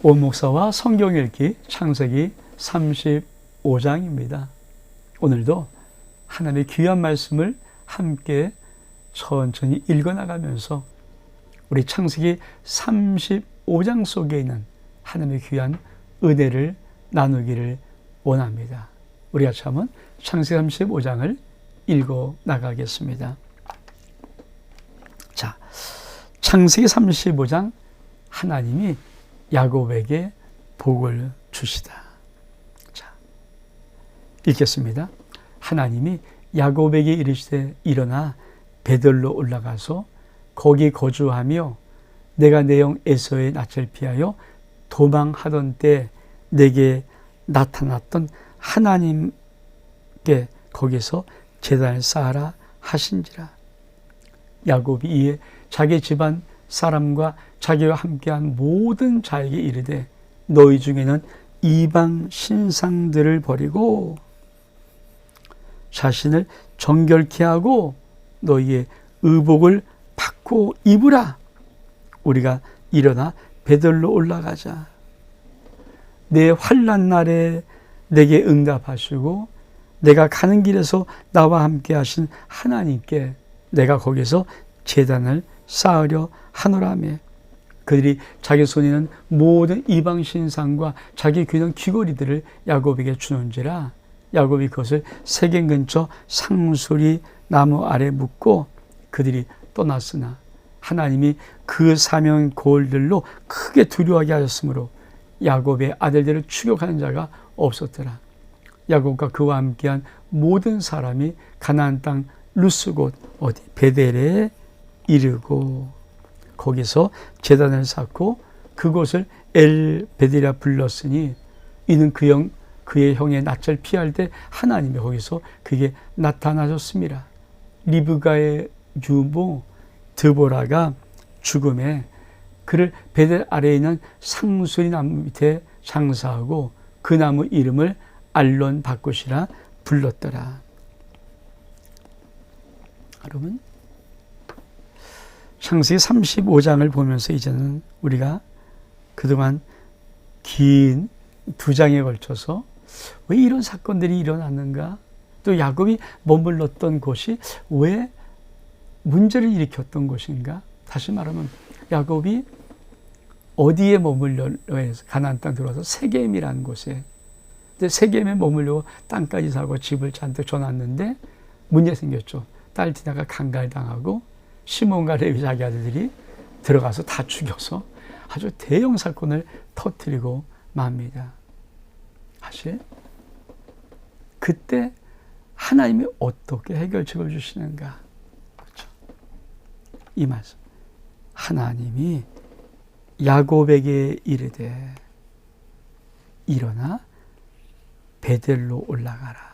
오 목사와 성경 읽기 창세기 35장입니다. 오늘도 하나님의 귀한 말씀을 함께 천천히 읽어나가면서 우리 창세기 35장 속에 있는 하나님의 귀한 은혜를 나누기를 원합니다. 우리 같이 한번 창세기 35장을 읽어나가겠습니다. 자, 창세기 35장 하나님이 야곱에게 복을 주시다. 자, 읽겠습니다. 하나님이 야곱에게 이르시되 일어나 베들로 올라가서 거기 거주하며 내가 내 형 에서의 낯을 피하여 도망하던 때 내게 나타났던 하나님께 거기서 제단을 쌓아라 하신지라. 야곱이 이에 자기 집안 사람과 자기와 함께한 모든 자에게 이르되 너희 중에는 이방 신상들을 버리고 자신을 정결케 하고 너희의 의복을 바꿔 입으라. 우리가 일어나 베들로 올라가자. 내 환난 날에 내게 응답하시고 내가 가는 길에서 나와 함께 하신 하나님께 내가 거기서 제단을 쌓으려 하노라며. 그들이 자기 손에 있는 모든 이방 신상과 자기 귀한 귀걸이들을 야곱에게 주는지라. 야곱이 그것을 세겜 근처 상수리 나무 아래 묻고 그들이 떠났으나 하나님이 그 사명 고을들로 크게 두려워하게 하셨으므로 야곱의 아들들을 추격하는 자가 없었더라. 야곱과 그와 함께한 모든 사람이 가나안 땅 루스 곧 어디 베델에 이르고 거기서 제단을 쌓고 그곳을 엘 베델이라 불렀으니 이는 그의 형의 낯을 피할 때 하나님이 거기서 그에게 나타나셨습니다. 리브가의 유모 드보라가 죽음에 그를 베델 아래에 있는 상수리 나무 밑에 장사하고 그 나무 이름을 알론 바꽃이라 불렀더라. 여러분, 창세기 35장을 보면서 이제는 우리가 그동안 긴 2장에 걸쳐서 왜 이런 사건들이 일어났는가, 또 야곱이 머물렀던 곳이 왜 문제를 일으켰던 곳인가. 다시 말하면 야곱이 어디에 머물러 해서 가나안 땅 들어와서 세겜이라는 곳에, 근데 세겜에 머물려고 땅까지 사고 집을 잔뜩 줘놨는데 문제 생겼죠. 딸 디나가 강갈당하고 시몬과 레위 자기 아들들이 들어가서 다 죽여서 아주 대형 사건을 터뜨리고 맙니다. 사실 그때 하나님이 어떻게 해결책을 주시는가? 그렇죠? 이 말씀. 하나님이 야곱에게 이르되 일어나 베델로 올라가라.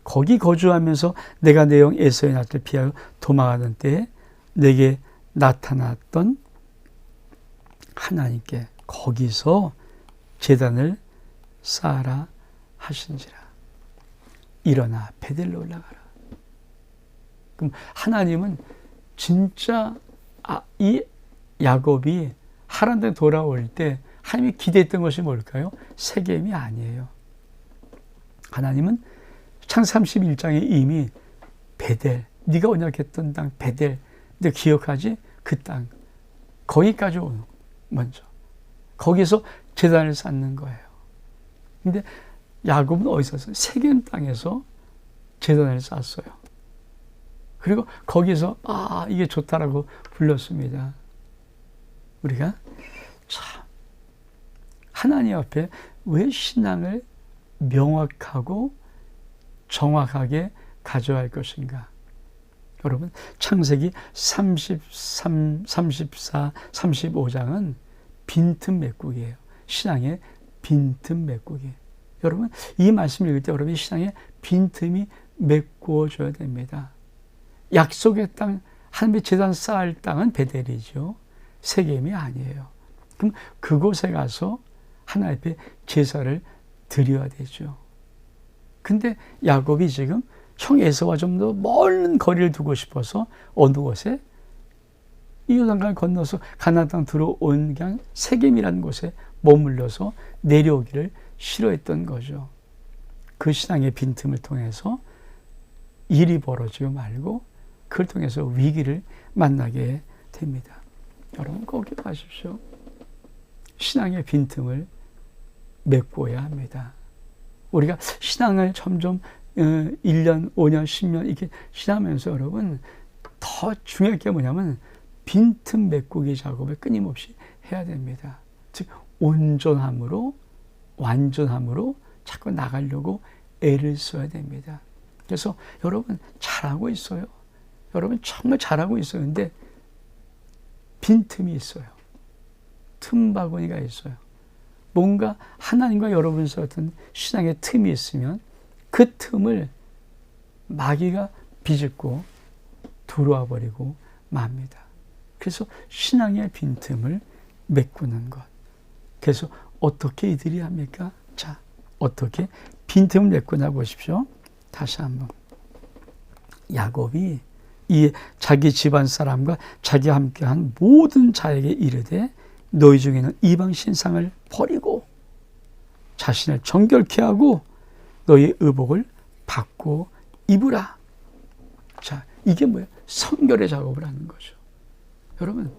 거기 거주하면서 내가 내 형 에서의 낯을 피하여 도망하던 때에 내게 나타났던 하나님께 거기서 제단을 쌓아라 하신지라. 일어나 베델로 올라가라. 그럼 하나님은 진짜 이 야곱이 하란에 돌아올 때 하나님이 기대했던 것이 뭘까요? 세겜이 아니에요. 하나님은 창세기 31장에 이미 베델, 네가 언약했던 땅 베델, 너 기억하지? 그 땅, 거기까지 오는 먼저 거기서 제단을 쌓는 거예요. 근데 야곱은 어디서 샀어요? 세겜 땅에서 제단을 쌓았어요. 그리고 거기서 이게 좋다라고 불렀습니다. 우리가 참 하나님 앞에 왜 신앙을 명확하고 정확하게 가져야 할 것인가? 여러분, 창세기 33, 34, 35장은 빈틈 메꾸기예요. 신앙의 빈틈 메꾸기. 여러분, 이 말씀을 읽을 때 여러분이 신앙의 빈틈이 메꾸어져야 됩니다. 약속의 땅, 하나님의 제단 쌓을 땅은 베델이죠. 세겜이 아니에요. 그럼 그곳에 가서 하나님 앞에 제사를 드려야 되죠. 근데 야곱이 지금 형 에서와 좀 더 멀은 거리를 두고 싶어서 어느 곳에 이 요단강을 건너서 가나안 땅 들어온 그냥 세겜이라는 곳에 머물러서 내려오기를 싫어했던 거죠. 그 신앙의 빈틈을 통해서 일이 벌어지고 말고 그걸 통해서 위기를 만나게 됩니다. 여러분 꼭 기억하십시오. 신앙의 빈틈을 메꿔야 합니다. 우리가 신앙을 점점 1년, 5년, 10년 이렇게 지나면서 여러분 더 중요한 게 뭐냐면 빈틈 메꾸기 작업을 끊임없이 해야 됩니다. 즉 온전함으로 완전함으로 자꾸 나가려고 애를 써야 됩니다. 그래서 여러분 잘하고 있어요. 여러분 정말 잘하고 있어요. 근데 빈틈이 있어요. 틈바구니가 있어요. 뭔가 하나님과 여러분 사이 어떤 신앙의 틈이 있으면 그 틈을 마귀가 비집고 들어와 버리고 맙니다. 그래서 신앙의 빈틈을 메꾸는 것. 그래서 어떻게 이들이 합니까? 자, 어떻게 빈틈을 메꾸나 보십시오. 다시 한번. 야곱이 이 자기 집안 사람과 자기와 함께한 모든 자에게 이르되 너희 중에는 이방 신상을 버리고 자신을 정결케 하고 너희 의복을 받고 입으라. 자, 이게 뭐예요? 성결의 작업을 하는 거죠. 여러분,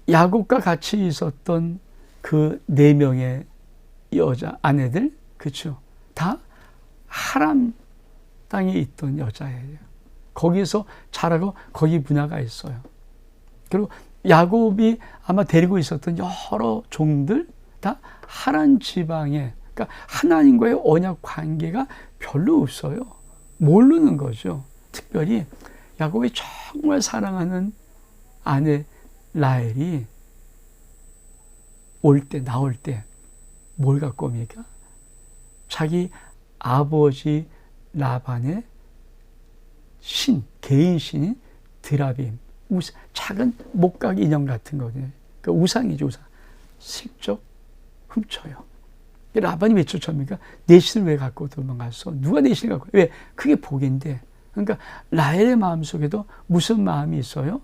야곱과 같이 있었던 그 4명의 여자 아내들, 그렇죠? 다 하람 땅에 있던 여자예요. 거기서 자라고 거기 문화가 있어요. 그리고 야곱이 아마 데리고 있었던 여러 종들 다 하란 지방에, 그러니까 하나님과의 언약 관계가 별로 없어요. 모르는 거죠. 특별히 야곱이 정말 사랑하는 아내 라헬이 나올 때 뭘 갖고 옵니까? 자기 아버지 라반의 개인 신인 드라빔, 작은 목각 인형 같은 거거든요. 그러니까 우상이죠, 우상. 슬쩍 훔쳐요. 라반이 왜 쫓아옵니까? 내 신을 왜 갖고 도망갔어? 누가 내 신을 갖고? 왜? 그게 복인데. 그러니까 라헬의 마음속에도 무슨 마음이 있어요?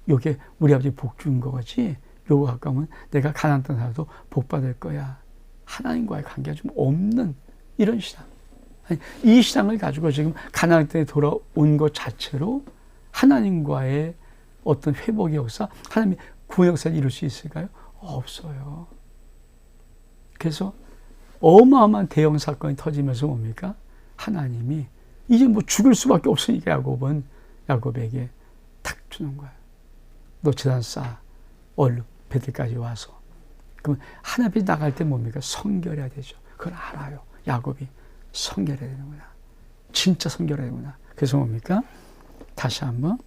요게 우리 아버지 복 준 거지. 요거 갖고 오면 내가 가나안 땅 살아도 복 받을 거야. 하나님과의 관계가 좀 없는 이런 신앙. 아니, 이 신앙을 가지고 지금 가나안 땅에 돌아온 것 자체로 하나님과의 어떤 회복의 역사, 하나님의 구원 역사를 이룰 수 있을까요? 없어요. 그래서 어마어마한 대형 사건이 터지면서 뭡니까? 하나님이 이제 뭐 죽을 수밖에 없으니까 야곱에게 탁 주는 거예요. 너 재단 쌓아. 얼른 베들까지 와서. 그럼 하나님이 나갈 때 뭡니까? 성결해야 되죠. 그걸 알아요. 야곱이 성결해야 되는구나. 진짜 성결해야 되는구나. 그래서 뭡니까? 다시 한번.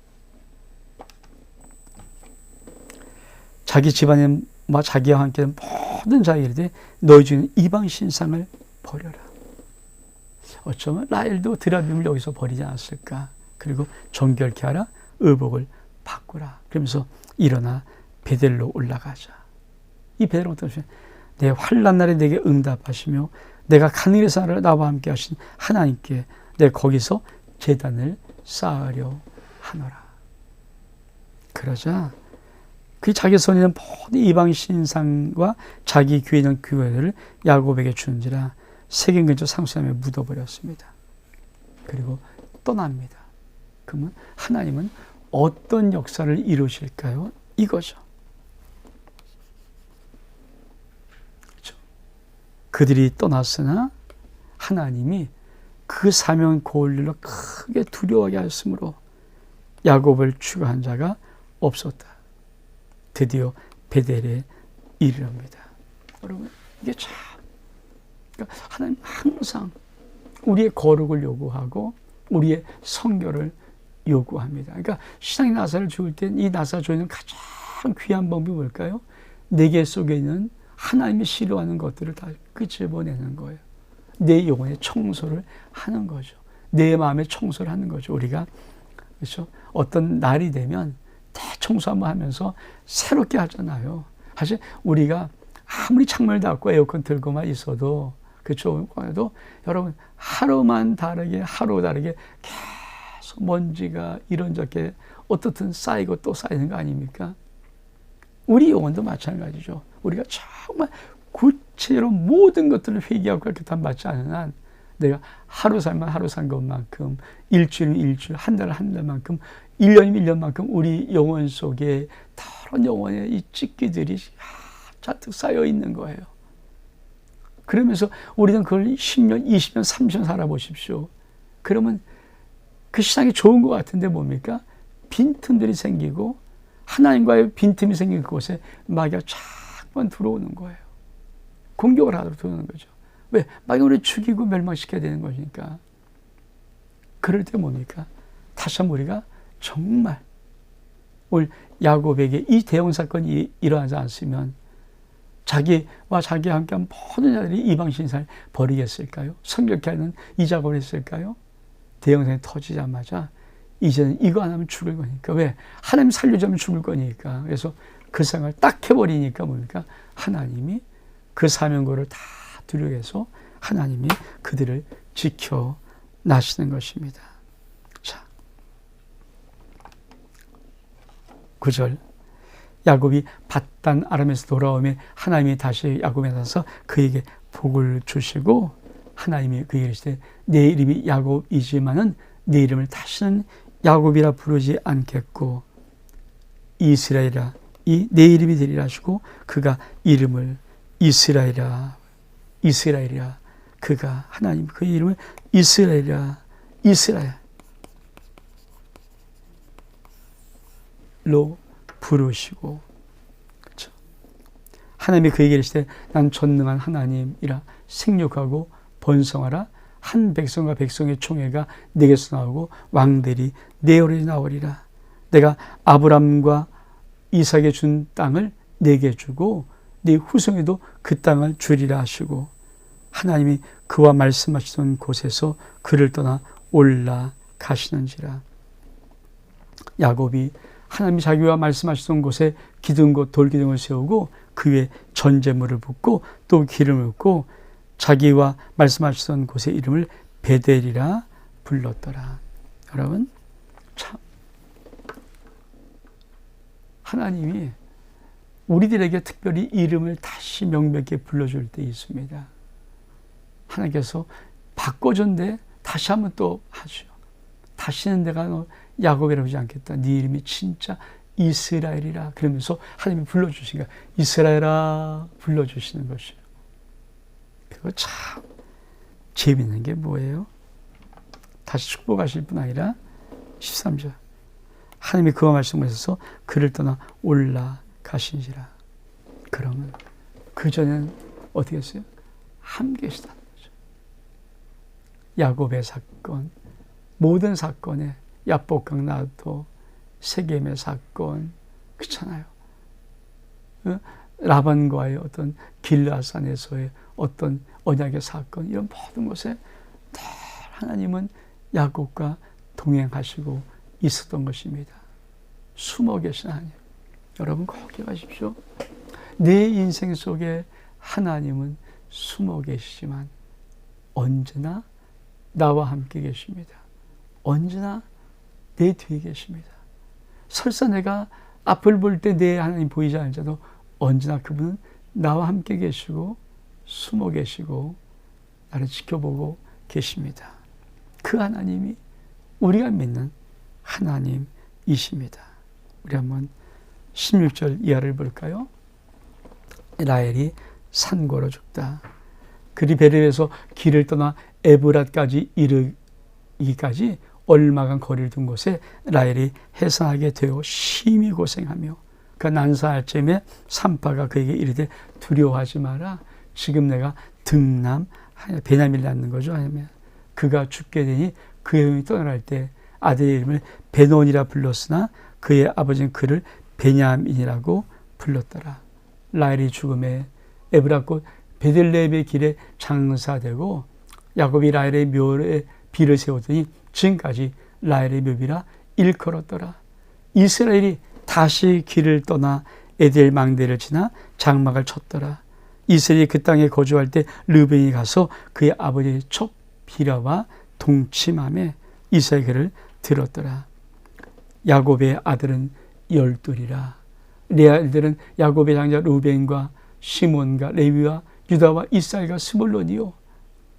자기 집안에 자기와 함께 모든 자에게 너희 중에 이방 신상을 버려라. 어쩌면 라헬도 드라빔을 여기서 버리지 않았을까. 그리고 정결케 하라. 의복을 바꾸라. 그러면서 일어나 베델로 올라가자. 이 베델은 어떤 것이냐? 내 환난 날에 내게 응답하시며 내가 가늘에서 나와 함께 하신 하나님께 내가 거기서 제단을 쌓으려 하노라. 그러자 그 자기 손에 있는 모든 이방 신상과 자기 귀에 있는 귀걸이를 야곱에게 주는지라 세겜 근처 상수함에 묻어버렸습니다. 그리고 떠납니다. 그러면 하나님은 어떤 역사를 이루실까요? 이거죠. 그렇죠? 그들이 떠났으나 하나님이 그 사명 고을일로 크게 두려워하게 하였으므로 야곱을 추가한 자가 없었다. 드디어 베델에 이르릅니다. 여러분, 이게 참, 그러니까 하나님 항상 우리의 거룩을 요구하고 우리의 성결을 요구합니다. 그러니까 신앙의 나사를 주울 땐 이 나사 조이는 가장 귀한 방법이 뭘까요? 내게 속에 있는 하나님이 싫어하는 것들을 다 끄집어내는 거예요. 내 영혼의 청소를 하는 거죠. 내 마음의 청소를 하는 거죠. 우리가 그렇죠? 어떤 날이 되면 대청소 한번 하면서 새롭게 하잖아요. 사실 우리가 아무리 창문을 닫고 에어컨 틀고만 있어도 그렇죠. 여러분 하루 다르게 계속 먼지가 이런저렇게 어떻든 쌓이고 또 쌓이는 거 아닙니까? 우리 영혼도 마찬가지죠. 우리가 정말 구체적으로 모든 것들을 회개하고 그렇게 담받지 않은 한 내가 하루 살면 하루 산 것만큼, 일주일은 일주일, 한 달은 한 달만큼, 1년이면 1년만큼 우리 영혼 속에 다른 영혼의 이 찢기들이 잔뜩 쌓여 있는 거예요. 그러면서 우리는 그걸 10년, 20년, 30년 살아보십시오. 그러면 그 세상이 좋은 것 같은데 뭡니까? 빈틈들이 생기고 하나님과의 빈틈이 생긴 그곳에 마귀가 자꾸만 들어오는 거예요. 공격을 하도록 들어오는 거죠. 왜? 마귀가 우리를 죽이고 멸망시켜야 되는 거니까. 그럴 때 뭡니까? 다시 한번 우리가 정말 오늘 야곱에게 이 대형 사건이 일어나지 않으면 자기와 자기와 함께한 모든 자들이 이방 신사를 버리겠을까요? 성격케 하는 이 작업을 했을까요? 대형사건이 터지자마자 이제는 이거 안 하면 죽을 거니까. 왜? 하나님 살려주면 죽을 거니까. 그래서 그 생각을 딱 해버리니까 뭡니까? 하나님이 그 사명고를 다 두려워해서 하나님이 그들을 지켜나시는 것입니다. 자, 9절. 야곱이 밧단 아람에서 돌아오며 하나님이 다시 야곱에 나서 그에게 복을 주시고 하나님이 그에게 이르시되 내 이름이 야곱이지만은 내 이름을 다시는 야곱이라 부르지 않겠고 이스라엘이라 이 내 이름이 되리라 하시고 그가 이름을 이스라엘이라 그가 하나님 그의 이름을 이스라엘이라 이스라엘로 부르시고 그렇죠. 하나님이 그에게 이르시되 난 전능한 하나님이라 생육하고 번성하라 한 백성과 백성의 총회가 내게서 나오고 왕들이 내 오래 나오리라. 내가 아브람과 이삭에 준 땅을 내게 주고 네 후손에도 그 땅을 주리라 하시고 하나님이 그와 말씀하시던 곳에서 그를 떠나 올라가시는지라. 야곱이 하나님이 자기와 말씀하시던 곳에 기둥곧 돌기둥을 세우고 그 위에 전제물을 붓고 또 기름을 붓고 자기와 말씀하시던 곳의 이름을 베델이라 불렀더라. 여러분, 참 하나님이 우리들에게 특별히 이름을 다시 명백히 불러줄 때 있습니다. 하나님께서 바꿔줬는데 다시 한번 또 하죠. 다시는 내가 너 야곱이라고 하지 않겠다. 네 이름이 진짜 이스라엘이라. 그러면서 하나님이 불러주시니까 이스라엘아 불러주시는 것이에요. 그거 참 재미있는 게 뭐예요? 다시 축복하실 뿐 아니라 13절 하나님이 그와 말씀하셔서 그를 떠나 올라가신지라. 그러면 그전엔 어떻게 했어요? 함께 계시다는 거죠. 야곱의 사건, 모든 사건에 야복강 나도 세겜의 사건 그렇잖아요. 라반과의 어떤 길라산에서의 어떤 언약의 사건 이런 모든 것에 늘 하나님은 야곱과 동행하시고 있었던 것입니다. 숨어 계신 하나님. 여러분 꼭 기억하십시오. 내 인생 속에 하나님은 숨어 계시지만 언제나 나와 함께 계십니다. 언제나 내 뒤에 계십니다. 설사 내가 앞을 볼 때 내 하나님 보이지 않을지라도 언제나 그분은 나와 함께 계시고 숨어 계시고 나를 지켜보고 계십니다. 그 하나님이 우리가 믿는 하나님이십니다. 우리 한번 16절 이하를 볼까요? 라헬이 산고로 죽다. 그리 베델에서 길을 떠나 에브랏까지 이르기까지 얼마간 거리를 둔 곳에 라헬이 해산하게 되어 심히 고생하며 그 난사할 쯤에 산파가 그에게 이르되 두려워하지 마라. 지금 내가 베냐민을 낳는 거죠. 아니면 그가 죽게 되니 그의 형이 떠나갈 때 아들의 이름을 베논이라 불렀으나 그의 아버지는 그를 베냐민이라고 불렀더라. 라헬이 죽음에 에브라 곧 베들레헴의 길에 장사되고 야곱이 라헬의 묘에 비를 세우더니 지금까지 라헬의 묘비라 일컬었더라. 이스라엘이 다시 길을 떠나 에델 망대를 지나 장막을 쳤더라. 이스라엘이 그 땅에 거주할 때 르벤이 가서 그의 아버지 첩 비라와 동침함에 이스라엘 그를 들었더라. 야곱의 아들은 12이라. 레아 아들은 야곱의 장자 루벤과 시몬과 레위와 유다와 이스라엘과 스불론이요.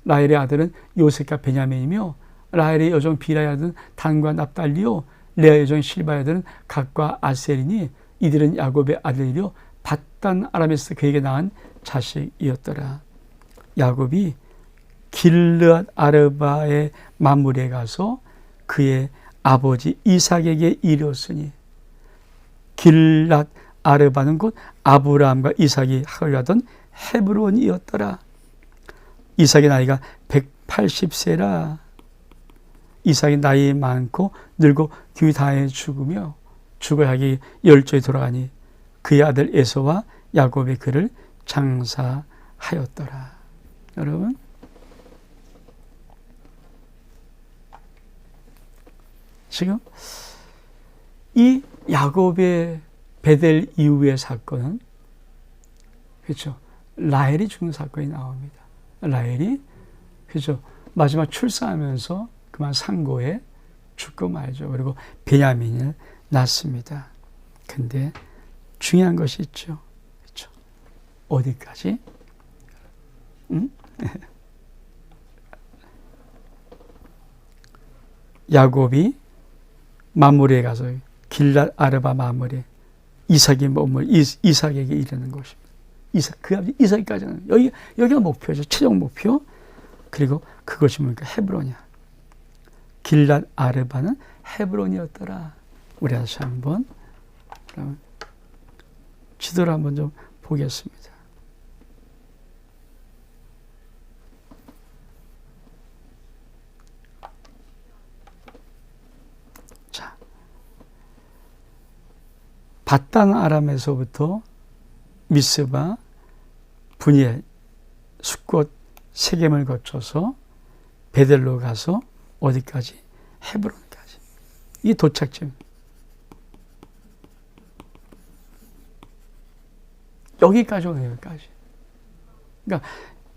라헬의 아들은 요셉과 베냐민이며 라헬의 여종 비라의 아들은 단과 납달리요. 레아의 여종 실바의 아들은 갓과 아셀이니 이들은 야곱의 아들이요 밧단 아람에서 그에게 낳은 자식이었더라. 야곱이 길르앗 아르바의 만물에 가서 그의 아버지 이삭에게 이르렀으니, 길르앗 아르바는 곧 아브라함과 이삭이 하려던 헤브론이었더라. 이삭의 나이가 180세라. 이삭이 나이 많고 늙고 뒤 다해 죽으며 죽어야 하기 열조에 돌아가니 그의 아들 에서와 야곱의 그를 장사하였더라. 여러분, 지금 이 야곱의 베델 이후의 사건은, 그렇죠, 라헬이 죽는 사건이 나옵니다. 라헬이, 그렇죠, 마지막 출산하면서 그만 상고에 죽고 말죠. 그리고 베냐민을 낳습니다. 근데 중요한 것이 있죠. 그렇죠? 어디까지? 응? 야곱이 마므리에 가서 길랏 아르바 마므리에 이삭의 몸을 이삭에게 이르는 것입니다. 이삭, 그 아버지 이삭까지는 여기가 목표죠. 최종 목표. 그리고 그것이 뭡니까? 헤브론이야. 길랏 아르바는 헤브론이었더라. 우리 다시 한번 지도를 한번 좀 보겠습니다. 자, 밧단 아람에서부터 미스바, 분이엘, 숫곳, 세겜을 거쳐서 베델로 가서 어디까지? 헤브론까지. 이게 도착점. 여기까지 오는 여기까지. 그러니까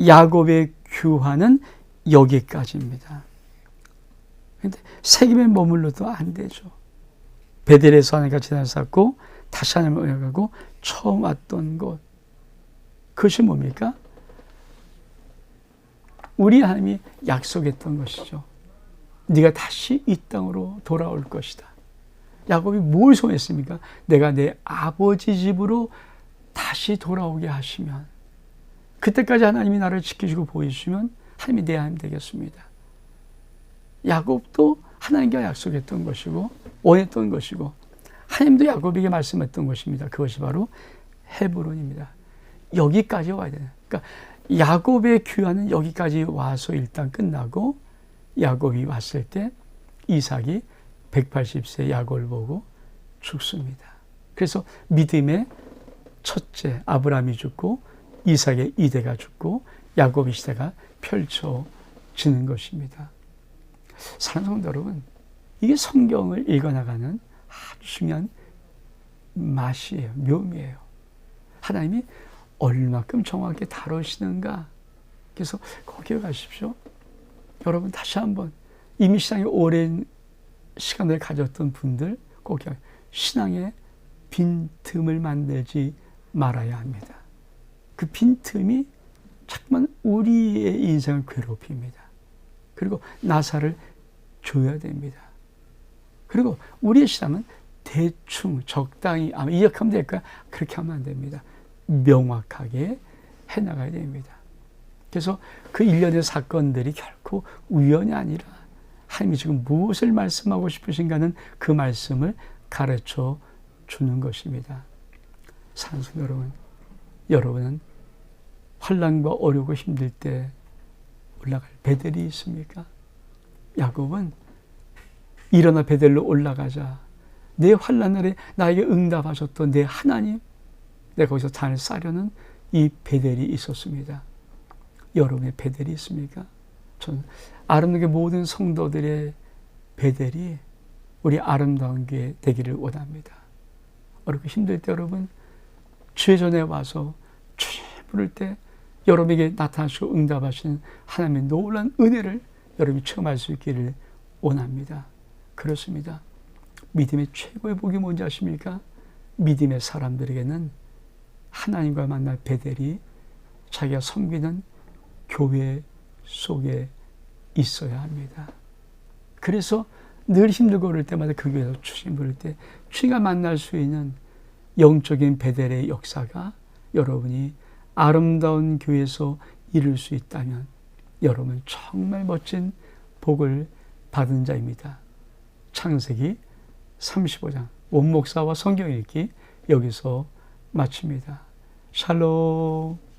야곱의 규화는 여기까지입니다. 그런데 세겜에 머물러도 안 되죠. 베델에서 하나님과 지난을 쌓고 다시 하나님을 의뢰하고 처음 왔던 곳. 그것이 뭡니까? 우리 하나님이 약속했던 것이죠. 네가 다시 이 땅으로 돌아올 것이다. 야곱이 뭘 소원했습니까? 내가 내 아버지 집으로 다시 돌아오게 하시면, 그때까지 하나님이 나를 지켜주고 보여주시면 하나님이 내 하나님 되겠습니다. 야곱도 하나님과 약속했던 것이고 원했던 것이고 하나님도 야곱에게 말씀했던 것입니다. 그것이 바로 헤브론입니다. 여기까지 와야 돼요. 그러니까 야곱의 귀환은 여기까지 와서 일단 끝나고, 야곱이 왔을 때 이삭이 180세 야곱을 보고 죽습니다. 그래서 믿음의 첫째 아브라함이 죽고 이삭의 이대가 죽고 야곱의 시대가 펼쳐지는 것입니다. 사랑하는 성도 여러분, 이게 성경을 읽어나가는 아주 중요한 맛이에요. 묘미예요. 하나님이 얼마큼 정확하게 다루시는가. 그래서 꼭 기억하십시오. 여러분, 다시 한번 이미 신앙에 오랜 시간을 가졌던 분들 꼭 기억하십시오. 신앙에 빈틈을 만들지 말아야 합니다. 그 빈틈이 자꾸만 우리의 인생을 괴롭힙니다. 그리고 나사를 줘야 됩니다. 그리고 우리의 신앙은 대충 적당히 이렇게 하면 될까요? 그렇게 하면 안 됩니다. 명확하게 해나가야 됩니다. 그래서 그 일련의 사건들이 결코 우연이 아니라 하나님이 지금 무엇을 말씀하고 싶으신가는 그 말씀을 가르쳐 주는 것입니다. 사랑하는 여러분, 여러분은 환난과 어려고 힘들 때 올라갈 베델이 있습니까? 야곱은 일어나 베델로 올라가자. 내 환난날에 나에게 응답하셨던 내 하나님, 내가 거기서 잔을 싸려는 이 베델이 있었습니다. 여러분의 베델이 있습니까? 저는 아름답게 모든 성도들의 베델이 우리 아름다운 교회 되기를 원합니다. 어렵고 힘들 때 여러분, 주의 전에 와서 주님 부를 때 여러분에게 나타나시고 응답하시는 하나님의 놀라운 은혜를 여러분이 체험할 수 있기를 원합니다. 그렇습니다. 믿음의 최고의 복이 뭔지 아십니까? 믿음의 사람들에게는 하나님과 만날 베델이 자기가 섬기는 교회 속에 있어야 합니다. 그래서 늘 힘들고 그럴 때마다 그 교회에서 주님 부를 때 주님과 만날 수 있는 영적인 베델의 역사가 여러분이 아름다운 교회에서 이룰 수 있다면 여러분 정말 멋진 복을 받은 자입니다. 창세기 35장 원목사와 성경 읽기 여기서 마칩니다. 샬롬.